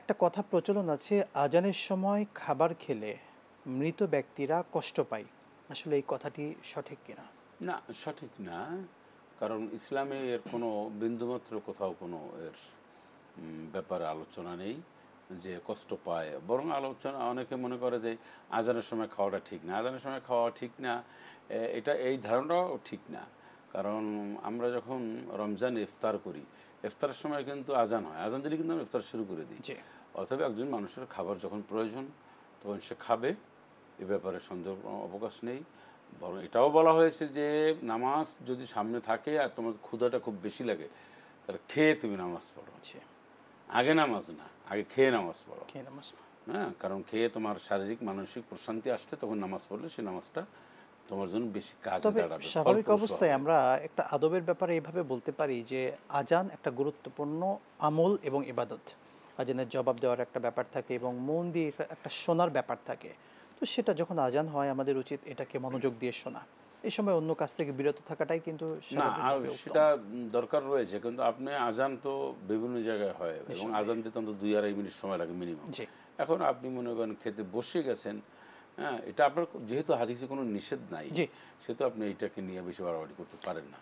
একটা কথা প্রচলন আছে, আজানের সময় খাবার খেলে মৃত ব্যক্তিরা কষ্ট পায়। আসলে এই কথাটি সঠিক কিনা? না, সঠিক না। কারণ ইসলামে এর কোনো বিন্দুমাত্র কোথাও কোনো এর ব্যাপারে আলোচনা নেই যে কষ্ট পায়। বরং আলোচনা অনেকে মনে করে যে আজানের সময় খাওয়াটা ঠিক না। আজানের সময় খাওয়া ঠিক না, এটা এই ধারণাটাও ঠিক না। কারণ আমরা যখন রমজানে ইফতার করি, ইফতারের সময় কিন্তু আজান হয়। আজান দিলে কিন্তু আমরা ইফতার শুরু করে দিই। জি। অতএব একজন মানুষের খাবার যখন প্রয়োজন তখন সে খাবে, এ ব্যাপারে সন্দেহ অবকাশ নেই। বরং এটাও বলা হয়েছে যে নামাজ যদি সামনে থাকে আর তোমার ক্ষুধাটা খুব বেশি লাগে, তাহলে খেয়ে তুমি নামাজ পড়ো। জি। আগে নামাজ না, আগে খেয়ে নামাজ পড়ো। খেয়ে নামাজ। হ্যাঁ, কারণ খেয়ে তোমার শারীরিক মানসিক প্রশান্তি আসলে তখন নামাজ পড়লে সেই নামাজটা তোমার জন্য বেশি কাজে তবে দাঁড়াবে, স্বাভাবিক ফলপ্রসূ অবস্থায় হবে। আমরা একটা আদবের ব্যাপারে এইভাবে বলতে পারি যে আজান একটা গুরুত্বপূর্ণ আমল এবং ইবাদত। আজানের জবাব দেওয়ার একটা ব্যাপার থাকে এবং মন দিয়ে একটা শোনার ব্যাপার থাকে। তো সেটা যখন আজান হয় আমাদের উচিত এটাকে মনোযোগ দিয়ে শোনা। এই সময় অন্য কাজ থেকে বিরত থাকাটাই কিন্তু না, আর স্বাভাবিকভাবে উত্তম। সেটা দরকার রয়েছে, কিন্তু আপনি আজান তো বিভিন্ন জায়গায় হয় এবং নিঃসন্দেহে। আজান দিতে অন্তত 2-2.5 মিনিট সময় লাগে মিনিমাম। জি। এখন আপনি মনে করেন খেতে বসে গেছেন, হ্যাঁ, এটা আপনার যেহেতু হাদিসে কোনো নিষেধ নাই, জি। সেহেতু আপনি এইটাকে নিয়ে বেশি বাড়াবাড়ি করতে পারেন না।